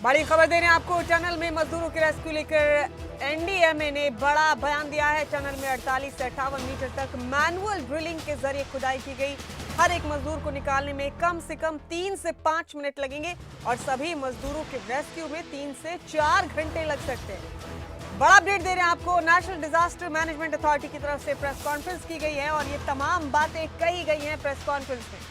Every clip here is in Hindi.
बड़ी खबर दे रहे हैं आपको। टनल में मजदूरों के रेस्क्यू लेकर एनडीएमए ने बड़ा बयान दिया है। टनल में 48 से 58 मीटर तक मैनुअल ड्रिलिंग के जरिए खुदाई की गई। हर एक मजदूर को निकालने में कम से कम 3 से 5 मिनट लगेंगे और सभी मजदूरों के रेस्क्यू में 3 से 4 घंटे लग सकते हैं। बड़ा अपडेट दे रहे हैं आपको। नेशनल डिजास्टर मैनेजमेंट अथॉरिटी की तरफ से प्रेस कॉन्फ्रेंस की गई है और ये तमाम बातें कही गई हैं प्रेस कॉन्फ्रेंस में।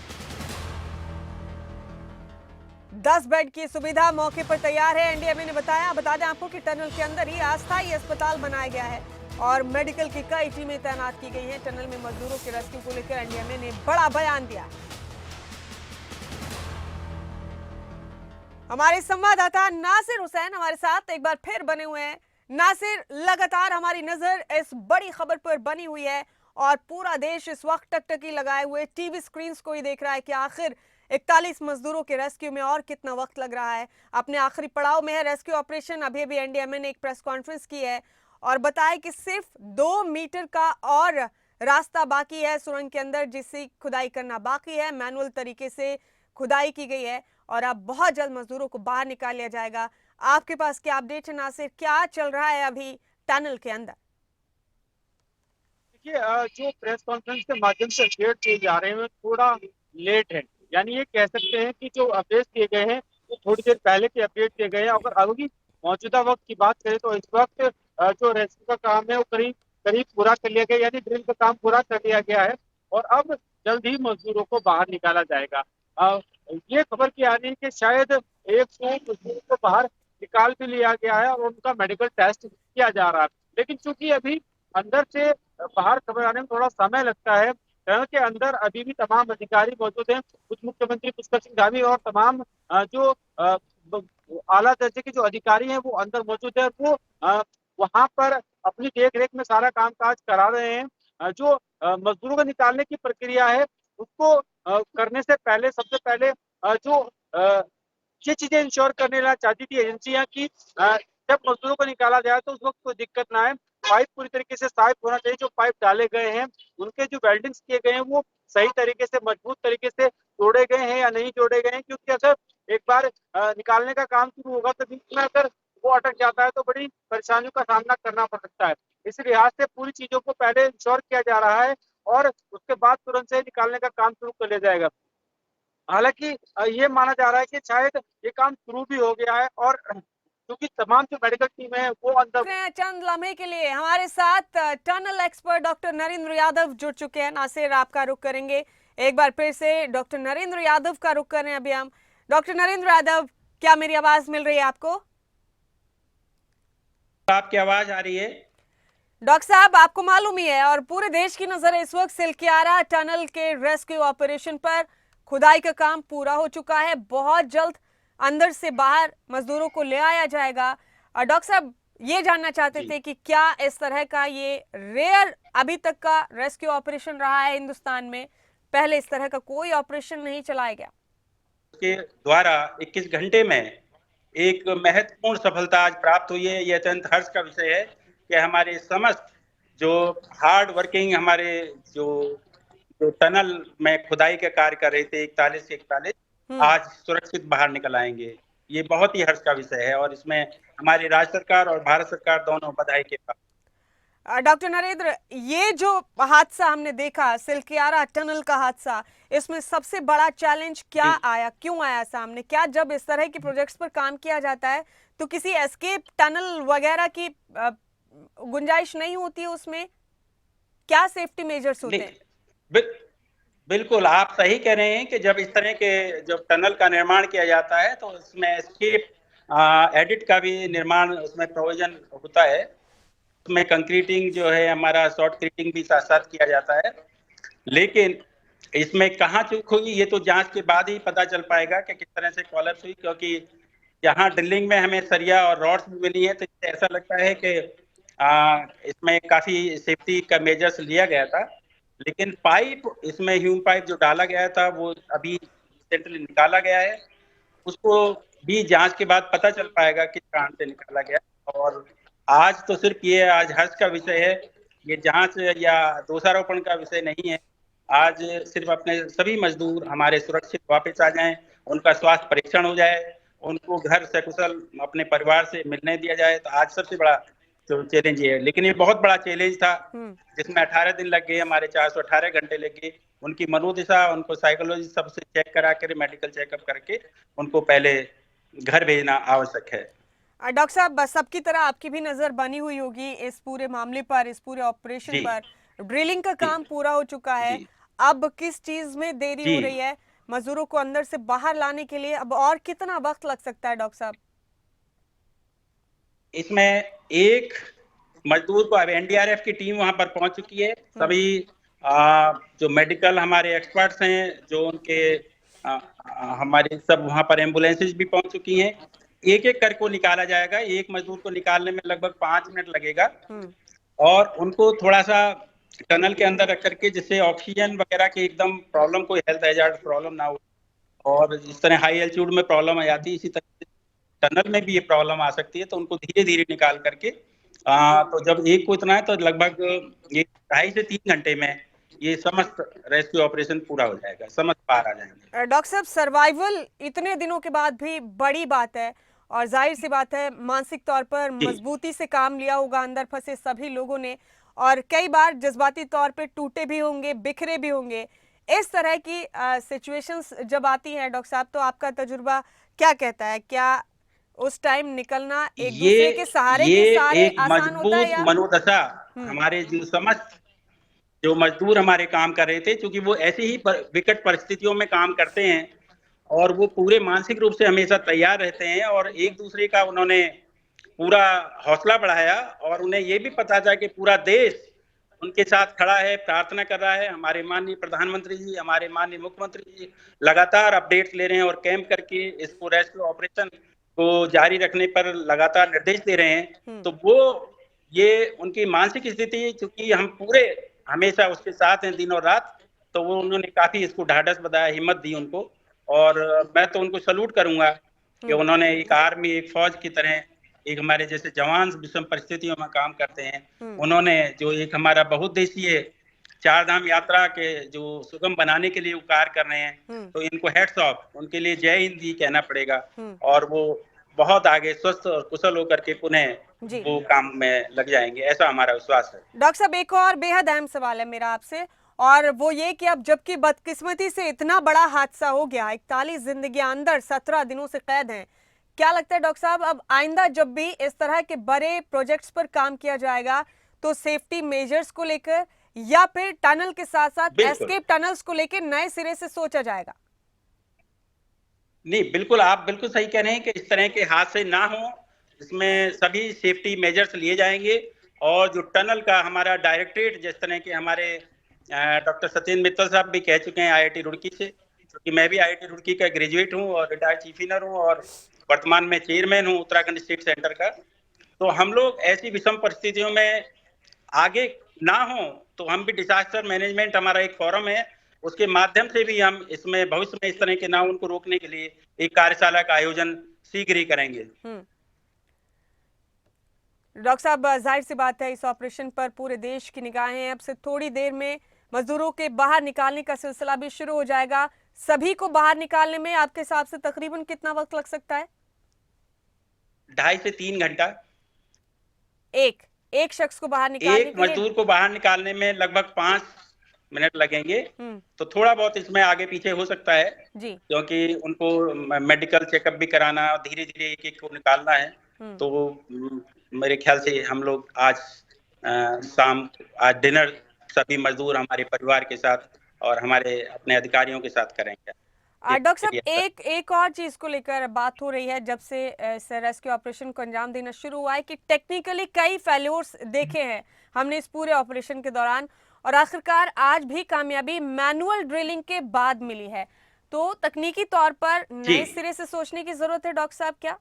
10 बेड की सुविधा मौके पर तैयार है, एनडीएमए ने बताया। बता दें आपको कि टनल के अंदर ही अस्थायी अस्पताल बनाया गया है और मेडिकल की कई टीमें तैनात की गई हैं। टनल में मजदूरों के रेस्क्यू को लेकर एनडीएमए ने बड़ा बयान दिया। हमारे संवाददाता नासिर हुसैन हमारे साथ एक बार फिर बने हुए हैं। नासिर, लगातार हमारी नजर इस बड़ी खबर पर बनी हुई है और पूरा देश इस वक्त टकटकी लगाए हुए टीवी स्क्रीन को ही देख रहा है कि आखिर 41 मजदूरों के रेस्क्यू में और कितना वक्त लग रहा है। अपने आखिरी पड़ाव में है रेस्क्यू ऑपरेशन। अभी अभी एनडीएमए ने एक प्रेस कॉन्फ्रेंस की है और बताया कि सिर्फ 2 मीटर का और रास्ता बाकी है सुरंग के अंदर, जिससे खुदाई करना बाकी है। मैनुअल तरीके से खुदाई की गई है और अब बहुत जल्द मजदूरों को बाहर निकाल लिया जाएगा। आपके पास क्या अपडेट है नासिर, क्या चल रहा है अभी टनल के अंदर? देखिए, जो प्रेस कॉन्फ्रेंस के माध्यम से अपडेट दिए जा रहे हैं थोड़ा लेट है। यानी ये कह सकते हैं कि जो अपडेट दिए गए हैं वो थोड़ी देर पहले के अपडेट दिए गए हैं। अगर अभी मौजूदा वक्त की बात करें तो इस वक्त जो रेस्क्यू का काम है वो करीब करीब पूरा कर लिया गया, यानी ड्रिल का काम पूरा कर लिया गया है और अब जल्द ही मजदूरों को बाहर निकाला जाएगा। ये खबर की आ रही है कि शायद 100 मजदूरों को बाहर निकाल भी लिया गया है और उनका मेडिकल टेस्ट किया जा रहा है। लेकिन चूंकि अभी अंदर से बाहर खबर आने में थोड़ा समय लगता है। टनल के अंदर अभी भी तमाम अधिकारी मौजूद हैं। उप मुख्यमंत्री पुष्कर सिंह धामी और तमाम जो आला दर्जे के जो अधिकारी हैं वो अंदर मौजूद है। वो वहां पर अपनी देख रेख में सारा कामकाज करा रहे हैं। जो मजदूरों को निकालने की प्रक्रिया है उसको करने से पहले सबसे पहले जो ये चीजें इंश्योर करने ला चाहती थी एजेंसियां की जब मजदूरों को निकाला जाए तो उस वक्त कोई दिक्कत ना आए। पाइप पूरी तरीके से साफ होना चाहिए। जो पाइप डाले गए हैं उनके जो वेल्डिंग्स किए गए हैं वो सही तरीके से मजबूत तरीके से जोड़े गए हैं या नहीं जोड़े गए हैं, क्योंकि अगर एक बार निकालने का काम शुरू होगा तो बीच में अगर वो अटक जाता है तो बड़ी परेशानियों का सामना करना पड़ सकता है। इस लिहाज से पूरी चीजों को पहले इंश्योर किया जा रहा है और उसके बाद तुरंत से निकालने का काम शुरू कर लिया जाएगा। हालांकि ये माना जा रहा है कि शायद ये काम शुरू भी हो गया है और क्योंकि तमाम जो मेडिकल टीम है वो अंदर। चंद लम्हे के लिए हमारे साथ tunnel expert doctor Narendra Yadav जुड़ चुके हैं। नासिर, आपका रुख करेंगे एक बार फिर से। डॉक्टर नरेंद्र यादव का रुख करें अभी हम। डॉक्टर नरेंद्र यादव, क्या मेरी आवाज मिल रही है आपको? आपकी आवाज आ रही है? डॉक्टर साहब, आपको मालूम ही है और पूरे देश की नजर इस वक्त सिलकियारा टनल के रेस्क्यू ऑपरेशन पर। खुदाई का काम पूरा हो चुका है, बहुत जल्द अंदर से बाहर मजदूरों को ले आया जाएगा। और डॉक्टर साहब, ये जानना चाहते थे कि क्या इस तरह का ये रेयर अभी तक का रेस्क्यू ऑपरेशन रहा है हिंदुस्तान में? पहले इस तरह का कोई ऑपरेशन नहीं चलाया गया। के द्वारा 21 घंटे में एक महत्वपूर्ण सफलता आज प्राप्त हुई है। यह अत्यंत हर्ष का विषय है कि हमारे समस्त जो हार्ड वर्किंग हमारे जो जो टनल में खुदाई के कार्य कर रहे थे 41 से 41 आज सुरक्षित बाहर निकल आएंगे। ये बहुत ही हर्ष का विषय है और इसमें हमारी राज्य सरकार और भारत सरकार दोनों बधाई के पात्र। डॉक्टर नरेंद्र, ये जो हादसा हमने देखा, सिलकियारा टनल का हादसा, इसमें सबसे बड़ा चैलेंज क्या आया, क्यों आया सामने? क्या जब इस तरह के प्रोजेक्ट्स पर काम किया जाता है तो किसी एस्केप टनल वगैरह की गुंजाइश नहीं होती है उसमें? क्या सेफ्टी मेजर्स होते हैं? बिल्कुल आप सही कह रहे हैं कि जब इस तरह के जब टनल का निर्माण किया जाता है तो उसमें एस्केप एडिट का भी निर्माण उसमें प्रोविजन होता है। उसमें कंक्रीटिंग जो है हमारा शॉर्ट क्रीटिंग भी साथ साथ किया जाता है। लेकिन इसमें कहाँ चूक हुई ये तो जांच के बाद ही पता चल पाएगा कि किस तरह से कॉलैप्स हुई, क्योंकि यहाँ ड्रिलिंग में हमें सरिया और रॉड्स भी मिली है तो ऐसा लगता है कि इसमें काफी सेफ्टी का मेजर्स लिया गया था। लेकिन पाइप इसमें ह्यूम पाइप जो डाला गया था वो अभी रिसेंटली निकाला गया है। उसको भी जांच के बाद पता चल पाएगा किस कारण से निकाला गया। और आज तो सिर्फ ये आज हर्ष का विषय है, ये जांच या दोषारोपण का विषय नहीं है। आज सिर्फ अपने सभी मजदूर हमारे सुरक्षित वापस आ जाएं, उनका स्वास्थ्य परीक्षण हो जाए उनको घर सकुशल अपने परिवार से मिलने दिया जाए। तो आज सबसे बड़ा जो चैलेंज ये है, लेकिन ये बहुत बड़ा चैलेंज था जिसमें 18 दिन लग गए, हमारे 418 घंटे लग गए। उनकी मनोदशा, उनको साइकोलॉजी सबसे चेक करा कर, मेडिकल चेकअप करके उनको पहले घर भेजना आवश्यक है। डॉक्टर साहब, बस सबकी तरह आपकी भी नजर बनी हुई होगी इस पूरे मामले पर, इस पूरे ऑपरेशन जी पर। ड्रिलिंग का काम पूरा हो चुका है, जी अब किस चीज में देरी जी हो रही है? मजदूरों को अंदर से बाहर लाने के लिए अब और कितना वक्त लग सकता है डॉक्टर साहब? इसमें एक मजदूर को, अब एनडीआरएफ की टीम वहां पर पहुंच चुकी है। सभी जो मेडिकल हमारे एक्सपर्ट्स हैं, जो उनके हमारे सब वहां पर एम्बुलेंसेज भी पहुंच चुकी हैं। एक एक करके निकाला जाएगा। एक मजदूर को निकालने में लगभग 5 मिनट लगेगा और उनको थोड़ा सा टनल के अंदर रख करके, जिससे ऑक्सीजन वगैरह की एकदम प्रॉब्लम, कोई हेल्थ हैजार्ड प्रॉब्लम ना हो। और जिस तरह हाई एल्टीट्यूड में प्रॉब्लम आ जाती है, इसी तरह टनल में भी ये प्रॉब्लम आ सकती है। तो उनको धीरे धीरे निकाल करके तो जब एक को इतना है तो लगभग ये 2.5 से 3 घंटे में ये समस्त रेस्क्यू ऑपरेशन पूरा हो जाएगा, समस्त बाहर आ जाएंगे। डॉक्टर साहब, सर्वाइवल इतने दिनों के बाद भी बड़ी बात है, और जाहिर सी बात है मानसिक तौर पर मजबूती से काम लिया होगा अंदर फंसे सभी लोगों ने, और कई बार जज्बाती तौर पे टूटे भी होंगे, बिखरे भी होंगे। इस तरह की सिचुएशंस जब आती हैं डॉक्टर साहब, तो आपका तजुर्बा क्या कहता है? क्या उस टाइम निकलना एक दूसरे के सहारे के सहारे एक आसान होता है मजबूत या? मनोदशा हमारे जो समस्त जो मजदूर हमारे काम कर रहे थे, क्योंकि वो ऐसी ही विकट परिस्थितियों में काम करते हैं और वो पूरे मानसिक रूप से हमेशा तैयार रहते हैं, और एक दूसरे का उन्होंने पूरा हौसला बढ़ाया। और उन्हें ये भी पता था कि पूरा देश उनके साथ खड़ा है, प्रार्थना कर रहा है। हमारे माननीय प्रधानमंत्री जी, हमारे माननीय मुख्यमंत्री जी लगातार अपडेट्स ले रहे हैं और कैंप करके इसको रेस्क्यू ऑपरेशन को जारी रखने पर लगातार निर्देश दे रहे हैं। तो वो ये उनकी मानसिक स्थिति, चूंकि हम पूरे हमेशा उसके साथ हैं दिन और रात, तो वो उन्होंने काफी इसको ढाढ़स बताया, हिम्मत दी उनको। और मैं तो उनको सलूट करूंगा कि उन्होंने एक आर्मी, एक फौज की तरह, एक हमारे जैसे जवान विषम परिस्थितियों में काम करते हैं, उन्होंने जो एक हमारा बहुउद्देशीय 4 धाम यात्रा के जो सुगम बनाने के लिए वो कार्य कर रहे हैं, तो इनको हेड्स ऑफ, उनके लिए जय हिंद ही कहना पड़ेगा। और वो बहुत आगे स्वस्थ और कुशल होकर के पुनः वो काम में लग जाएंगे, ऐसा हमारा विश्वास है। डॉक्टर साहब, एक और बेहद अहम सवाल है मेरा आपसे, और वो ये कि अब जबकि बदकिस्मती से इतना बड़ा हादसा हो गया, 41 जिंदगियां अंदर 17 दिनों से कैद हैं, क्या लगता है डॉक्टर साहब अब आइंदा जब भी इस तरह के बड़े प्रोजेक्ट्स पर काम किया जाएगा तो सेफ्टी मेजर्स को लेकर या फिर टनल के साथ साथ एस्केप टनल्स को लेकर नए सिरे से सोचा जाएगा? नहीं, बिल्कुल, आप बिल्कुल सही कह रहे हैं कि इस तरह के हादसे ना हो, इसमें सभी सेफ्टी मेजर्स लिए जाएंगे। और जो टनल का हमारा डायरेक्टरेट, जिस तरह के हमारे डॉक्टर सत्येंद्र मित्तल साहब भी कह चुके हैं आईआईटी रुड़की से, क्योंकि मैं भी आईआईटी रुड़की का ग्रेजुएट हूं और रिटायर्ड चीफ इंजीनियर हूं और वर्तमान में चेयरमैन हूं उत्तराखंड स्टेट सेंटर का। तो हम लोग ऐसी विषम परिस्थितियों में आगे ना हो, तो हम भी डिजास्टर मैनेजमेंट, हमारा एक फोरम है, उसके माध्यम से भी हम इसमें भविष्य में इस तरह के ना उनको रोकने के लिए एक कार्यशाला का आयोजन शीघ्र ही करेंगे। डॉक्टर साहब, जाहिर सी बात है इस ऑपरेशन पर पूरे देश की निगाहें हैं। अब से थोड़ी देर में मजदूरों के बाहर निकालने का सिलसिला भी शुरू हो जाएगा। सभी को बाहर निकालने में आपके हिसाब से तकरीबन कितना वक्त लग सकता है? 2.5 से 3 घंटा। एक शख्स को बाहर निकालने एक मजदूर को बाहर निकालने में लगभग 5 मिनट लगेंगे। तो थोड़ा बहुत इसमें आगे पीछे हो सकता है जी, क्योंकि उनको मेडिकल चेकअप भी कराना, धीरे धीरे एक एक को निकालना है। तो मेरे ख्याल से हम लोग आज आज डिनर सभी मजदूर हमारे परिवार के साथ और हमारे अपने अधिकारियों के साथ करेंगे। डॉक्टर साहब, एक और चीज को लेकर बात हो रही है जब से रेस्क्यू ऑपरेशन को अंजाम देना शुरू हुआ है कि टेक्निकली कई फेल्योर्स देखे हैं हमने इस पूरे ऑपरेशन के दौरान, और आखिरकार आज भी कामयाबी मैनुअल ड्रिलिंग के बाद मिली है। तो तकनीकी तौर पर नए सिरे से सोचने की जरूरत है डॉक्टर साहब क्या?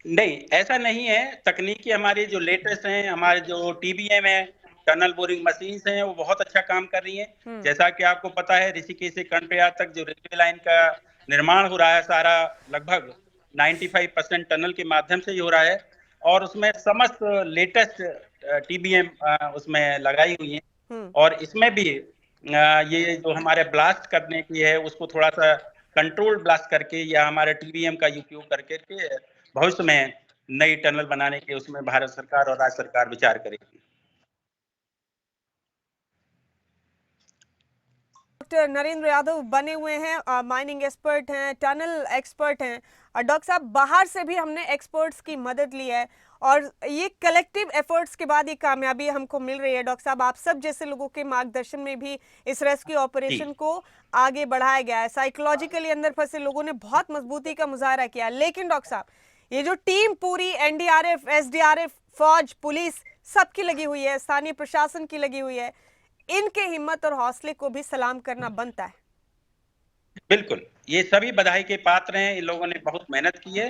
नहीं, ऐसा नहीं है। तकनीकी हमारी जो लेटेस्ट हैं, हमारे जो टीबीएम है, टनल बोरिंग मशीन्स हैं, वो बहुत अच्छा काम कर रही हैं। जैसा कि आपको पता है, ऋषिकेश से कर्णप्रयाग तक जो रेलवे लाइन का निर्माण हो रहा है, सारा लगभग 95% टनल के माध्यम से ही हो रहा है, और उसमें समस्त लेटेस्ट टीबीएम उसमें लगाई हुई है। और इसमें भी ये जो हमारे ब्लास्ट करने की है, उसको थोड़ा सा कंट्रोल ब्लास्ट करके या हमारे टीबीएम का उपयोग करके के भविष्य में नई टनल बनाने के उसमें भारत सरकार और राज्य सरकार विचार करेगी। डॉक्टर नरेंद्र यादव बने हुए हैं, माइनिंग एक्सपर्ट हैं, टनल एक्सपर्ट हैं। और डॉक्टर साहब, बाहर से भी हमने एक्सपर्ट्स की मदद ली है और ये कलेक्टिव एफर्ट्स के बाद ये कामयाबी हमको मिल रही है। डॉक्टर साहब, आप सब जैसे लोगों के मार्गदर्शन में भी इस रेस्क्यू ऑपरेशन को आगे बढ़ाया गया है। साइकोलॉजिकली अंदर फंसे लोगों ने बहुत मजबूती का मुजाहरा किया। लेकिन डॉक्टर साहब, ये जो टीम पूरी एनडीआरएफ, एसडीआरएफ, फौज, पुलिस सबकी लगी हुई है, स्थानीय प्रशासन की लगी हुई है, इनके हिम्मत और हौसले को भी सलाम करना बनता है। बिल्कुल, ये सभी बधाई के पात्र हैं। इन लोगों ने बहुत मेहनत की है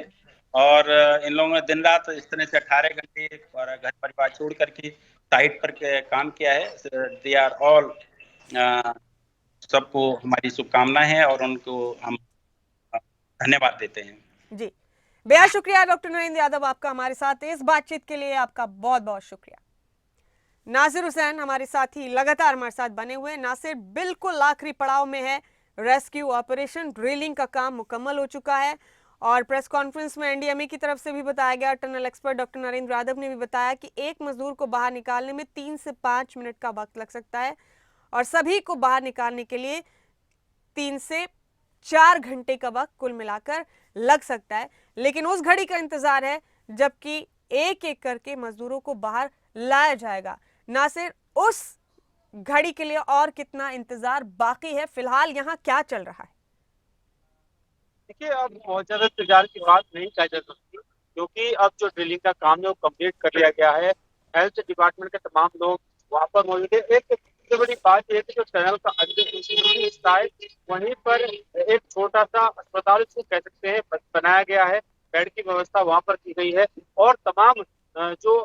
और इन लोगों ने दिन रात इस तरह से 18 घंटे और घर परिवार छोड़ करके साइट पर काम किया है। दे आर ऑल, सबको हमारी शुभकामनाएं हैं और उनको हम धन्यवाद देते हैं। जी, बेहद शुक्रिया डॉक्टर नरेंद्र यादव, आपका हमारे साथ इस बातचीत के लिए आपका बहुत बहुत शुक्रिया। नासिर हुसैन हमारे साथी लगातार हमारे साथ बने हुए। नासिर, बिल्कुल आखिरी पड़ाव में है रेस्क्यू ऑपरेशन, ड्रिलिंग का काम मुकम्मल हो चुका है और प्रेस कॉन्फ्रेंस में एनडीएमए की तरफ से भी बताया गया, tunnel expert doctor Narendra Yadav ने भी बताया कि एक मजदूर को बाहर निकालने में 3 से 5 मिनट का वक्त लग सकता है और सभी को बाहर निकालने के लिए 3 से 4 घंटे का वक्त कुल मिलाकर लग सकता है। लेकिन उस घड़ी का इंतजार है जबकि एक एक करके मजदूरों को बाहर लाया जाएगा। नासिर, उस घड़ी के लिए और कितना इंतजार बाकी है? फिलहाल यहाँ क्या चल रहा है? देखिए, अब बहुत ज्यादा इंतजार की बात नहीं कही जा सकती क्योंकि अब जो ड्रिलिंग का काम है वो कंप्लीट कर लिया गया है। हेल्थ डिपार्टमेंट के तमाम लोग वहां पर मौजूद है। एक सबसे बड़ी बात यह है कि जो टनल का अंदर हिस्सा है वहीं पर एक छोटा सा अस्पताल इसको कह सकते हैं बनाया गया है। बेड की व्यवस्था वहां पर की गई है और तमाम जो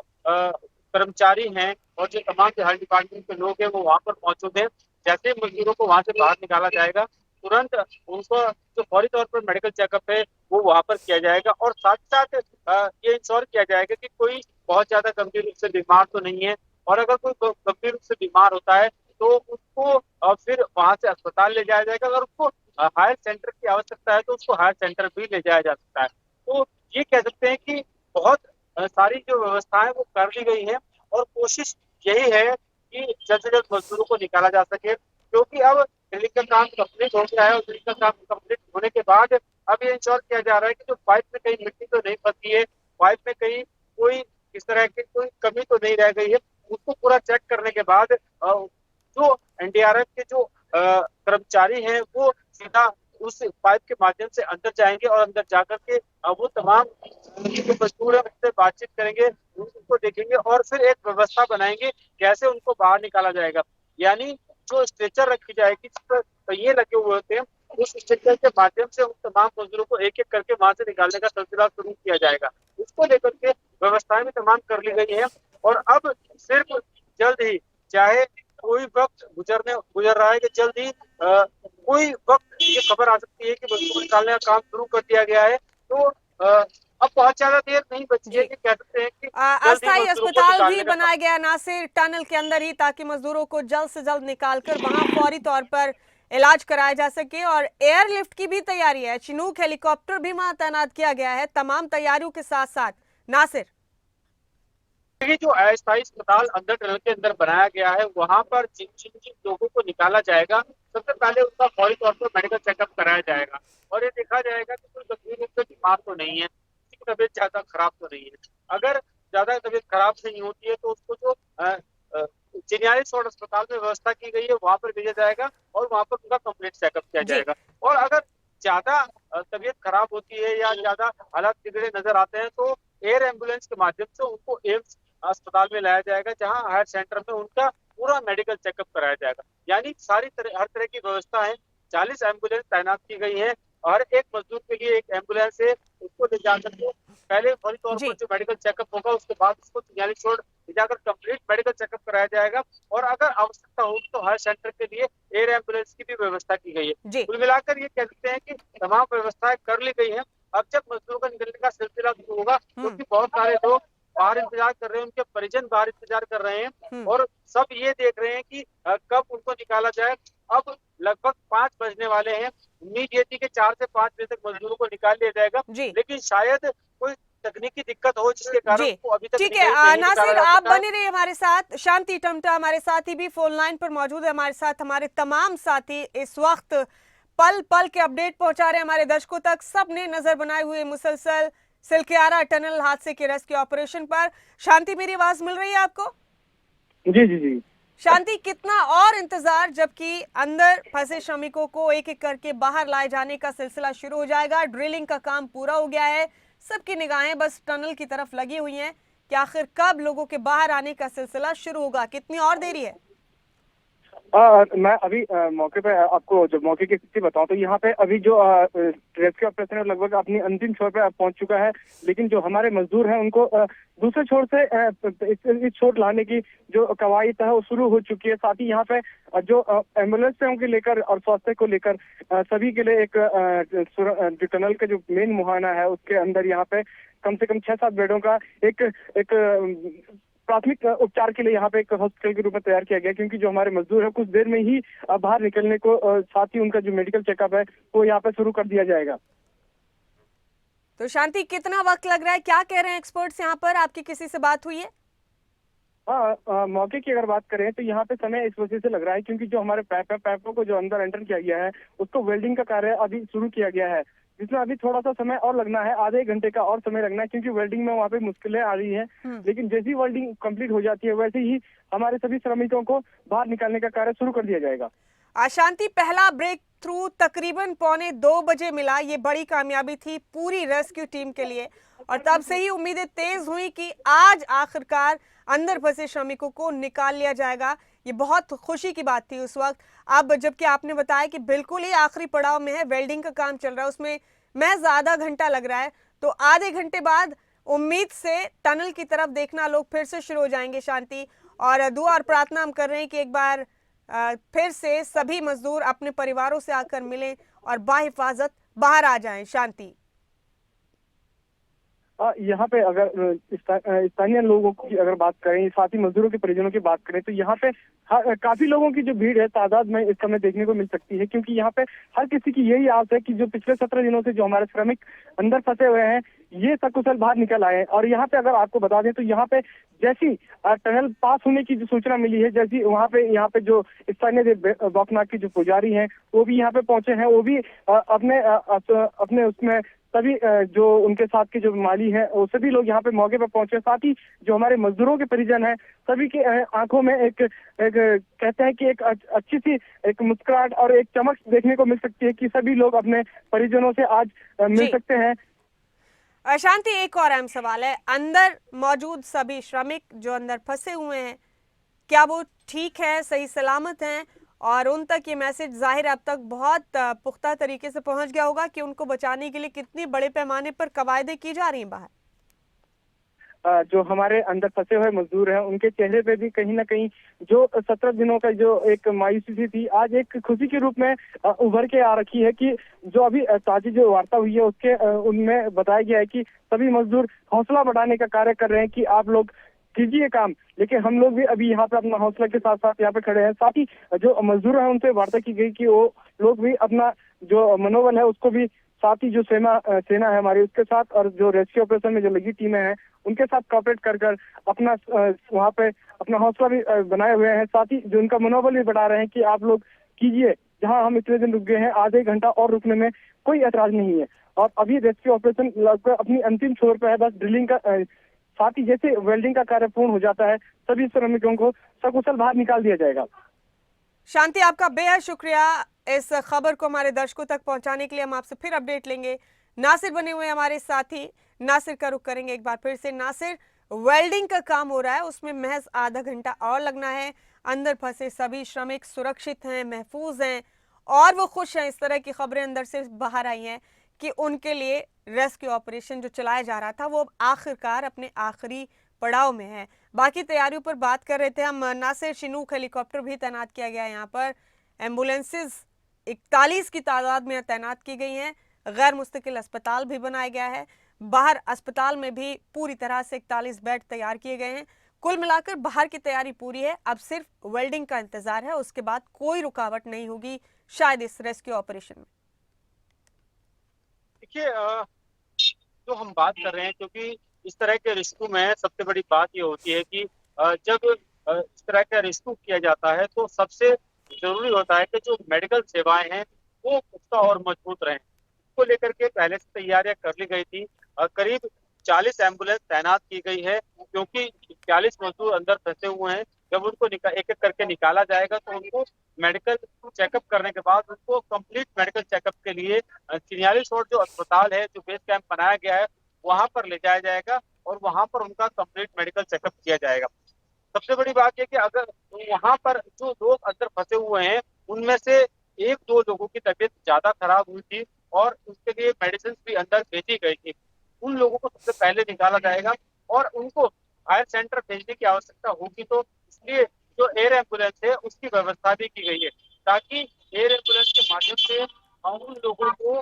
कर्मचारी हैं और जो तमाम हेल्थ डिपार्टमेंट के लोग हैं वो वहां पर मौजूद हैं। जैसे मजदूरों को वहां से बाहर निकाला जाएगा तुरंत उनको जो फौरी तौर पर मेडिकल चेकअप है वो वहां पर किया जाएगा और साथ साथ ये इंश्योर किया जाएगा कि कोई बहुत ज्यादा गंभीर रूप से बीमार तो नहीं है और अगर कोई गंभीर रूप से बीमार होता है तो उसको फिर वहां से अस्पताल ले जाया जाएगा। अगर उसको हायर सेंटर की आवश्यकता है तो उसको हायर सेंटर भी ले जाया जा सकता है। तो ये कह सकते हैं कि बहुत सारी जो व्यवस्थाएं वो कर ली गई है और कोशिश यही है कि जल्द से जल्द मजदूरों को निकाला जा सके क्योंकि अब ड्रिलिंग का काम कंप्लीट हो गया है और ड्रिलिंग का काम कंप्लीट होने के बाद अब ये इंश्योर किया जा रहा है कि जो पाइप में कहीं मिट्टी तो नहीं फंसी है, पाइप में कहीं कोई इस तरह की कोई कमी तो नहीं रह गई है। उसको पूरा चेक करने के बाद जो एनडीआरएफ के जो कर्मचारी हैं वो सीधा उस पाइप के माध्यम से अंदर जाएंगे और अंदर जाकर के वो तमाम जो मजदूर है उनसे बातचीत करेंगे, उनको देखेंगे और फिर एक व्यवस्था बनाएंगे कैसे उनको बाहर निकाला जाएगा। यानी जो स्ट्रेचर रखी जाएगी जिस पर पहिए लगे हुए होते हैं उस स्ट्रेचर के माध्यम से उन तमाम मजदूरों को एक एक करके वहां से निकालने का सिलसिला शुरू किया जाएगा। उसको लेकर के व्यवस्थाएं भी तमाम कर ली गई है और अब सिर्फ जल्द ही, चाहे कोई वक्त गुजर रहा है कि जल्द ही कोई वक्त ये खबर आ सकती है कि मजदूर निकालने का काम शुरू कर दिया गया है। तो अब बहुत ज्यादा देर नहीं बची है कि कह सकते हैं कि अस्थायी अस्पताल भी बनाया गया नासिर टनल के अंदर ही ताकि मजदूरों को जल्द से जल्द निकालकर वहां फौरी तौर पर इलाज कराया जा सके और एयरलिफ्ट की भी तैयारी है। चिनूक हेलीकॉप्टर भी वहां तैनात किया गया है तमाम तैयारियों के साथ साथ। नासिर, ये जो अस्थायी अस्पताल अंदर टनल के अंदर बनाया गया है वहां पर जिन लोगों को निकाला जाएगा सबसे पहले उनका फौरी तौर पर मेडिकल चेकअप कराया जाएगा और ये देखा जाएगा कि कोई गंभीर रूप से बीमार तो नहीं है, किसी की तबीयत ज्यादा खराब तो नहीं है। अगर ज्यादा तबीयत खराब नहीं होती है तो उसको जो चिन्याली शॉर्ट अस्पताल में व्यवस्था की गई है वहां पर भेजा जाएगा और वहां पर उनका कंप्लीट चेकअप किया जाएगा। और अगर ज्यादा तबीयत खराब होती है या ज्यादा हालात बिगड़े नजर आते हैं तो एयर एम्बुलेंस के माध्यम से उनको एम्स अस्पताल में लाया जाएगा जहां हायर सेंटर में उनका पूरा मेडिकल चेकअप कराया जाएगा। यानी हर तरह की व्यवस्था है। 40 एम्बुलेंस तैनात की गई है और एक मजदूर के लिए एक एम्बुलेंस है, उसको ले जाकर के पहले फौरी तौर पर जो मेडिकल चेकअप होगा उसके बाद उसको चिन्याली छोड़ ले जाकर कंप्लीट मेडिकल चेकअप कराया जाएगा और अगर आवश्यकता होगी तो हायर सेंटर के लिए एयर एम्बुलेंस की भी व्यवस्था की गई है। कुल मिलाकर ये कह सकते हैं कि तमाम व्यवस्थाएं कर ली गई है। अब जब मजदूरों का निकलने का सिलसिला शुरू होगा क्योंकि बहुत सारे लोग बाहर इंतजार कर रहे हैं, उनके परिजन बाहर इंतजार कर रहे हैं और सब ये देख रहे हैं कि कब उनको निकाला जाए। अब लगभग 5 बजने वाले हैं उम्मीद ये थी कि 4 से 5 बजे तक मजदूरों को निकाल लिया जाएगा, जी लेकिन शायद कोई तकनीकी दिक्कत हो जिसके कारण जी उनको अभी तक ठीक है। नहीं निकाला नासिर जा आप सका है। बने रहिए हमारे साथ। शांति टमटा हमारे साथी भी फोन लाइन पर मौजूद है हमारे साथ। हमारे तमाम साथी इस वक्त पल पल के अपडेट पहुंचा रहे हैं हमारे दर्शकों तक। सबने नजर बनाए हुए मुसलसल सिलकियारा टनल हादसे के रेस्क्यू ऑपरेशन पर। शांति मेरी आवाज मिल रही है आपको? जी जी जी। शांति कितना और इंतजार, जबकि अंदर फंसे श्रमिकों को एक एक करके बाहर लाए जाने का सिलसिला शुरू हो जाएगा। ड्रिलिंग का काम पूरा हो गया है, सबकी निगाहें बस टनल की तरफ लगी हुई हैं कि आखिर कब लोगों के बाहर आने का सिलसिला शुरू होगा। कितनी और देरी है? मैं अभी मौके पे आपको जब मौके की स्थिति बताऊं तो यहाँ पे अभी जो रेस्क्यू ऑपरेशन है लगभग अपनी अंतिम छोर पे पहुंच चुका है, लेकिन जो हमारे मजदूर हैं उनको दूसरे छोर से इस छोर लाने की जो कवायद है वो शुरू हो चुकी है। साथ ही यहाँ पे जो एम्बुलेंस से उनके लेकर और स्वास्थ्य को लेकर सभी के लिए एक जो टनल का जो मेन मुहाना है उसके अंदर यहाँ पे कम से कम 6-7 बेडों का एक प्राथमिक उपचार के लिए यहाँ पे एक हॉस्पिटल के रूप में तैयार किया गया, क्योंकि जो हमारे मजदूर है कुछ देर में ही बाहर निकलने को साथ ही उनका जो मेडिकल चेकअप है वो यहाँ पे शुरू कर दिया जाएगा। तो शांति कितना वक्त लग रहा है, क्या कह रहे हैं एक्सपर्ट्स यहाँ पर? आपकी किसी से बात हुई है? हाँ, मौके की अगर बात करें तो यहाँ पे समय इस वजह से लग रहा है क्योंकि जो हमारे पैपों को जो अंदर एंटर किया गया है उसको वेल्डिंग का कार्य अभी शुरू किया गया है, जिसमें अभी थोड़ा सा समय और लगना है, आधे घंटे का और समय लगना है, क्योंकि वेल्डिंग में वहाँ पे मुश्किलें आ रही हैं। लेकिन जैसी वेल्डिंग कंप्लीट हो जाती है वैसे ही हमारे सभी श्रमिकों को बाहर निकालने का कार्य शुरू कर दिया जाएगा। शांति, पहला ब्रेक थ्रू तकरीबन 1:45 बजे मिला। ये बड़ी कामयाबी थी पूरी रेस्क्यू टीम के लिए और तब से ही उम्मीदें तेज हुई कि आज आखिरकार अंदर फंसे श्रमिकों को निकाल लिया जाएगा। ये बहुत खुशी की बात थी उस वक्त। अब जबकि आपने बताया कि बिल्कुल ही आखिरी पड़ाव में है, वेल्डिंग का काम चल रहा है, उसमें महज आधा घंटा लग रहा है, तो आधे घंटे बाद उम्मीद से टनल की तरफ देखना लोग फिर से शुरू हो जाएंगे। शांति, और दुआ और प्रार्थना हम कर रहे हैं कि एक बार फिर से सभी मजदूर अपने परिवारों से आकर मिलें और बाहिफाजत बाहर आ जाएं। शांति, यहाँ पे अगर स्थानीय लोगों की अगर बात करें, साथ ही मजदूरों के परिजनों की बात करें तो यहाँ पे काफी लोगों की जो भीड़ है तादाद में इस समय देखने को मिल सकती है, क्योंकि यहाँ पे हर किसी की यही आस है कि जो पिछले 17 दिनों से जो हमारे श्रमिक अंदर फंसे हुए हैं ये सकुशल बाहर निकल आए। और यहाँ पे अगर आपको बता दें तो यहाँ पे जैसी टनल पास होने की जो सूचना मिली है, जैसी वहाँ पे जो स्थानीय बौखनाक की जो पुजारी हैं वो भी यहाँ पे पहुंचे हैं, वो भी अपने उसमें सभी जो उनके साथ के जो माली हैं वो सभी लोग यहाँ पे मौके पर पहुंचे। साथ ही जो हमारे मजदूरों के परिजन हैं सभी के आंखों में एक कहते हैं कि एक अच्छी सी एक मुस्कुराहट और एक चमक देखने को मिल सकती है कि सभी लोग अपने परिजनों से आज मिल सकते हैं। शांति, एक और अहम सवाल है, अंदर मौजूद सभी श्रमिक जो अंदर फंसे हुए हैं क्या वो ठीक है, सही सलामत हैं, और उन तक ये मैसेज जाहिर अब तक बहुत पुख्ता तरीके से पहुंच गया होगा कि उनको बचाने के लिए कितनी बड़े पैमाने पर कवायदें की जा रही हैं बाहर? जो हमारे अंदर फंसे हुए मजदूर हैं उनके चेहरे पे भी कहीं ना कहीं जो 17 दिनों का जो एक मायूसी थी आज एक खुशी के रूप में उभर के आ रखी है कि जो अभी ताजी जो वार्ता हुई है उसके उनमें बताया गया है कि सभी मजदूर हौसला बढ़ाने का कार्य कर रहे हैं कि आप लोग कीजिए काम, लेकिन हम लोग भी अभी यहाँ पे अपना हौसला के साथ साथ यहाँ पे खड़े हैं। साथ ही जो मजदूर हैं उनसे वार्ता की गई कि वो लोग भी अपना जो मनोबल है उसको भी, साथ ही जो सेना है हमारी उसके साथ और जो रेस्क्यू ऑपरेशन में जो लगी टीमें हैं उनके साथ कॉपरेट कर अपना वहाँ पे अपना हौसला भी बनाए हुए हैं। साथ ही जो उनका मनोबल भी बढ़ा रहे हैं कि आप लोग कीजिए, जहाँ हम इतने दिन रुक गए हैं आधे घंटा और रुकने में कोई ऐतराज नहीं है। और अभी रेस्क्यू ऑपरेशन लगभग अपनी अंतिम छोर पे है, बस ड्रिलिंग का साथ ही जैसे वेल्डिंग का कार्य पूर्ण हो जाता है सभी श्रमिकों को सकुशल बाहर निकाल दिया जाएगा। शांति, आपका बेहद शुक्रिया इस खबर को हमारे दर्शकों तक पहुंचाने के लिए। हम आपसे फिर अपडेट लेंगे। नासिर बने हुए हमारे साथी, नासिर का रुख करेंगे एक बार फिर से। नासिर, वेल्डिंग का काम हो रहा है, उसमें महज आधा घंटा और लगना है। अंदर फंसे सभी श्रमिक सुरक्षित हैं, महफूज हैं और वो खुश हैं। इस तरह की खबरें अंदर से बाहर आई हैं कि उनके लिए रेस्क्यू ऑपरेशन जो चलाया जा रहा था वो आखिरकार अपने आखिरी पड़ाव में है। बाकी तैयारियों पर बात कर रहे थे हम। नासिर, चिनूक हेलीकॉप्टर भी तैनात किया गया है यहाँ पर, एम्बुलेंसेज 41 की तादाद में तैनात की गई हैं, गैर मुस्तकिल अस्पताल भी बनाया गया है, बाहर अस्पताल में भी पूरी तरह से 41 बेड तैयार किए गए हैं। कुल मिलाकर बाहर की तैयारी पूरी है, अब सिर्फ वेल्डिंग का इंतजार है, उसके बाद कोई रुकावट नहीं होगी शायद इस रेस्क्यू ऑपरेशन में। देखिए जो हम बात कर रहे हैं, क्योंकि इस तरह के रिस्क्यू में सबसे बड़ी बात ये होती है कि जब इस तरह का रिस्क्यू किया जाता है तो सबसे जरूरी होता है कि जो मेडिकल सेवाएं हैं वो उसका और मजबूत रहें। इसको लेकर के पहले से तैयारियां कर ली गई थी। करीब 40 एम्बुलेंस तैनात की गई है, क्योंकि 40 मजदूर अंदर फंसे हुए हैं। जब उनको एक एक करके निकाला जाएगा तो उनको मेडिकल चेकअप करने के बाद उनको कंप्लीट मेडिकल चेकअप के लिए चिन्यालीस रोड जो अस्पताल है, जो बेस कैंप बनाया गया है, वहां पर ले जाया जाएगा और वहां पर उनका कंप्लीट मेडिकल चेकअप किया जाएगा। सबसे बड़ी बात यह कि अगर वहां पर जो लोग अंदर फंसे हुए हैं उनमें से एक दो लोगों की तबीयत ज्यादा खराब हुई थी और उसके लिए मेडिसिन भी अंदर भेजी गई थी। उन लोगों को सबसे पहले निकाला जाएगा और उनको फायर सेंटर भेजने की आवश्यकता होगी, तो इसलिए जो एयर एम्बुलेंस है उसकी व्यवस्था भी की गई है, ताकि एयर एम्बुलेंस के माध्यम से उन लोगों को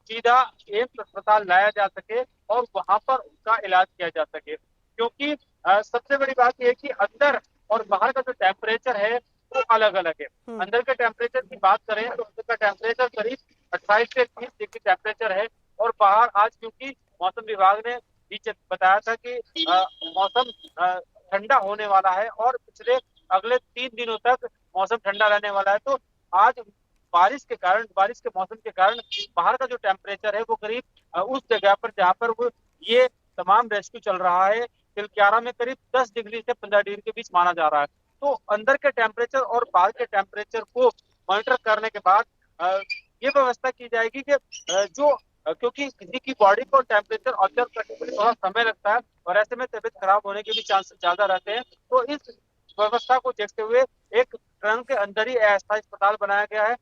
सीधा एम्स अस्पताल लाया जा सके और वहां पर उनका इलाज किया जा सके। क्योंकि सबसे बड़ी बात यह है कि अंदर और बाहर का जो टेम्परेचर है वो अलग अलग है। अंदर के टेम्परेचर की बात करें तो अंदर का टेम्परेचर करीब 28 से 30 डिग्री टेम्परेचर है और बाहर आज क्योंकि मौसम विभाग ने बीच बताया था कि मौसम ठंडा होने वाला है और पिछले अगले 3 दिनों तक मौसम ठंडा रहने वाला है। तो आज बारिश के मौसम के कारण बाहर का जो टेम्परेचर है वो करीब उस जगह पर जहाँ पर वो ये तमाम रेस्क्यू चल रहा है, तिलक्यारा में करीब 10 डिग्री से 15 डिग्री के बीच माना जा रहा है। तो अंदर के टेम्परेचर और बाहर के टेम्परेचर को मॉनिटर करने के बाद ये व्यवस्था की जाएगी कि क्योंकि किसी की बॉडी को टेम्परेचर ऑब्जर्व करने के लिए थोड़ा समय लगता है और ऐसे में तबीयत खराब होने के भी चांसेस ज्यादा रहते हैं। तो इस व्यवस्था को देखते हुए एक ट्रंक के अंदर ही अस्थायी अस्पताल बनाया गया है।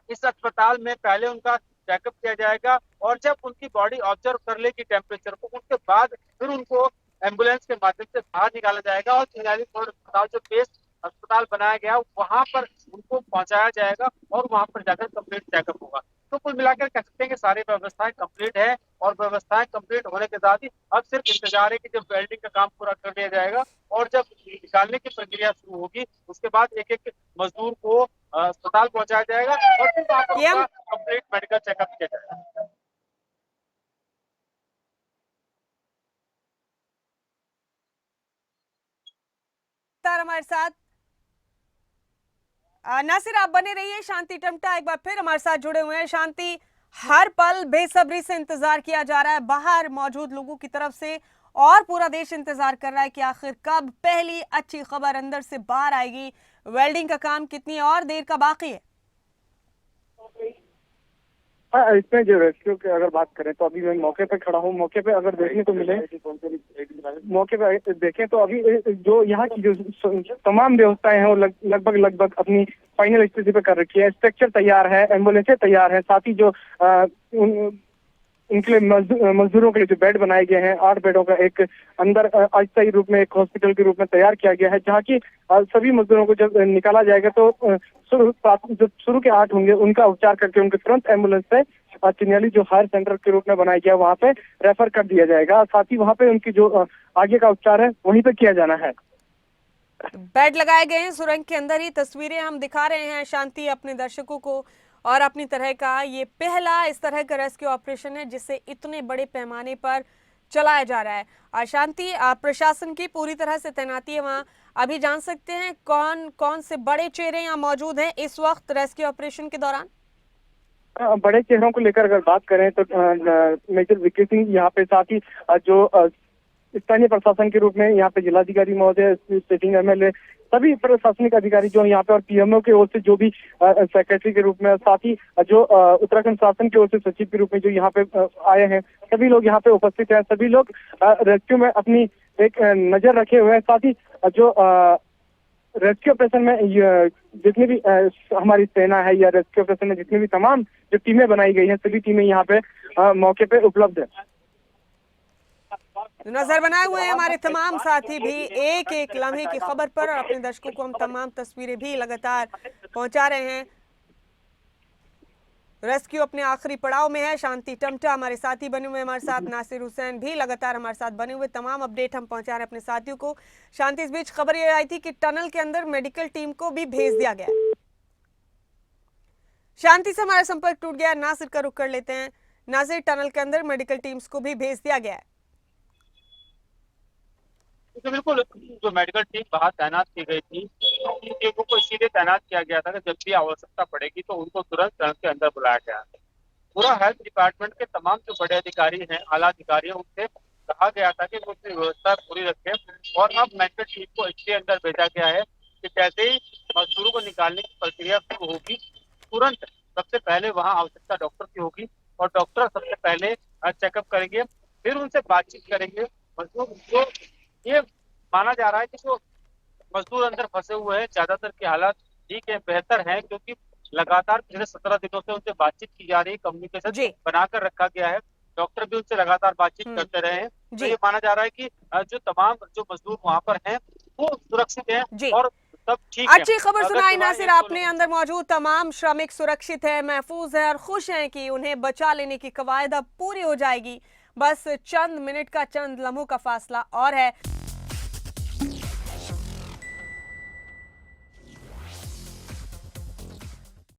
इस अस्पताल में पहले उनका चेकअप किया जाएगा और जब उनकी बॉडी ऑब्जर्व कर लेगी टेम्परेचर को, उसके बाद फिर उनको एम्बुलेंस के माध्यम से बाहर निकाला जाएगा और चिन्यालीस रोड अस्पताल जो बेस अस्पताल बनाया गया वहां पर उनको पहुंचाया जाएगा और वहां पर जाकर कंप्लीट चेकअप होगा। तो कुल मिलाकर कह सकते हैं कि सारी व्यवस्थाएं कंप्लीट है और व्यवस्थाएं कंप्लीट होने के साथ ही अब सिर्फ इंतजार है कि जब वेल्डिंग का काम पूरा कर लिया जाएगा और जब निकालने की प्रक्रिया शुरू होगी उसके बाद एक एक मजदूर को अस्पताल पहुंचाया जाएगा और फिर वहां पर कंप्लीट मेडिकल चेकअप किया जाएगा। हमारे साथ नासिर आप बने रहिए। शांति टमटा एक बार फिर हमारे साथ जुड़े हुए हैं। शांति, हर पल बेसब्री से इंतजार किया जा रहा है बाहर मौजूद लोगों की तरफ से और पूरा देश इंतजार कर रहा है कि आखिर कब पहली अच्छी खबर अंदर से बाहर आएगी। वेल्डिंग का काम कितनी और देर का बाकी है? हाँ, इसमें जो रेस्क्यू की अगर बात करें तो अभी मैं मौके पे खड़ा हूँ। मौके पे अगर देखने को मिले, मौके पे देखें तो अभी जो यहाँ की जो तमाम व्यवस्थाएं हैं वो लगभग अपनी फाइनल स्थिति पे कर रखी है। स्ट्रक्चर तैयार है, एम्बुलेंसें तैयार है, साथ ही जो उनके लिए मजदूरों के लिए जो बेड बनाए गए हैं, 8 बेडों का एक अंदर अस्थायी रूप में एक हॉस्पिटल के रूप में तैयार किया गया है, जहाँ की सभी मजदूरों को जब निकाला जाएगा तो जो शुरू के 8 होंगे उनका उपचार करके उनके तुरंत एम्बुलेंस से चिन्याली जो हायर सेंटर के रूप में बनाया गया वहाँ पे रेफर कर दिया जाएगा। साथ ही वहाँ पे उनकी जो आगे का उपचार है वहीं पे किया जाना है। बेड लगाए गए हैं सुरंग के अंदर ही, तस्वीरें हम दिखा रहे हैं शांति अपने दर्शकों को। और अपनी तरह का ये पहला इस तरह का रेस्क्यू ऑपरेशन है जिसे इतने बड़े पैमाने पर चलाया जा रहा है। और शांति, प्रशासन की पूरी तरह से तैनाती है वहाँ। अभी जान सकते हैं कौन कौन से बड़े चेहरे यहाँ मौजूद हैं इस वक्त रेस्क्यू ऑपरेशन के दौरान? बड़े चेहरों को लेकर अगर बात करें तो मेजर वीके सिंह यहाँ पे, साथ ही जो स्थानीय प्रशासन के रूप में यहाँ पे जिलाधिकारी महोदय, सिटिंग एमएलए, सभी प्रशासनिक अधिकारी जो यहाँ पे और पीएमओ की ओर से जो भी सेक्रेटरी के रूप में, साथ ही जो उत्तराखंड शासन की ओर से सचिव के रूप में जो यहाँ पे आए हैं, सभी लोग यहाँ पे उपस्थित हैं। सभी लोग रेस्क्यू में अपनी एक नजर रखे हुए हैं। साथ ही जो रेस्क्यू ऑपरेशन में जितनी भी हमारी सेना है या रेस्क्यू ऑपरेशन में जितनी भी तमाम जो टीमें बनाई गई हैं, सभी टीमें यहाँ पे मौके पे उपलब्ध है। नजर बनाए हुए हैं हमारे तमाम साथी भी एक एक लम्हे की खबर पर और अपने दर्शकों को हम तमाम तस्वीरें भी लगातार पहुंचा रहे हैं। रेस्क्यू अपने आखिरी पड़ाव में है। शांति टमटा हमारे साथी बने हुए हमारे साथ, नासिर हुसैन भी लगातार हमारे साथ बने हुए, तमाम अपडेट हम पहुंचा रहे हैं अपने साथियों को। शांति, इस बीच खबर ये आई थी कि टनल के अंदर मेडिकल टीम को भी भेज दिया गया। शांति से हमारा संपर्क टूट गया। नासिर का रुख कर लेते हैं। नासिर, टनल के अंदर मेडिकल टीम्स को भी भेज दिया गया है। तो बिल्कुल जो मेडिकल टीम बाहर तैनात की गई थी, उन टीमों को इसीलिए तैनात किया गया था कि जब भी आवश्यकता पड़ेगी तो उनको तुरंत टनल के अंदर बुलाया गया। पूरा हेल्थ डिपार्टमेंट के तमाम जो बड़े अधिकारी हैं, आला अधिकारी हैं, उनसे कहा गया था कि वो अपनी व्यवस्था पूरी रखें। और अब मेडिकल टीम को इसके अंदर भेजा गया है कि जैसे ही मजदूरों को निकालने की प्रक्रिया शुरू होगी, तुरंत सबसे पहले वहां आवश्यकता डॉक्टर की होगी और डॉक्टर सबसे पहले चेकअप करेंगे, फिर उनसे बातचीत करेंगे। मजदूर जो ये माना जा रहा है कि जो मजदूर अंदर फंसे हुए हैं, ज्यादातर की हालत ठीक है, बेहतर है, क्योंकि लगातार पिछले 17 दिनों से उनसे बातचीत की जा रही है, कम्युनिकेशन जी। बनाकर रखा गया है, डॉक्टर भी उनसे लगातार बातचीत करते रहे हैं। तो जी। ये माना जा रहा है कि जो तमाम जो मजदूर वहां पर हैं वो सुरक्षित हैं जी। और सब ठीक है। अच्छी खबर अगर सुनाई सिवाय नासिर एक दो आपने। लोगों- अंदर मौजूद तमाम श्रमिक सुरक्षित है, महफूज है और खुश हैं कि उन्हें बचा लेने की कवायद अब पूरी हो जाएगी। बस चंद मिनट का, चंद लम्हों का फासला और है।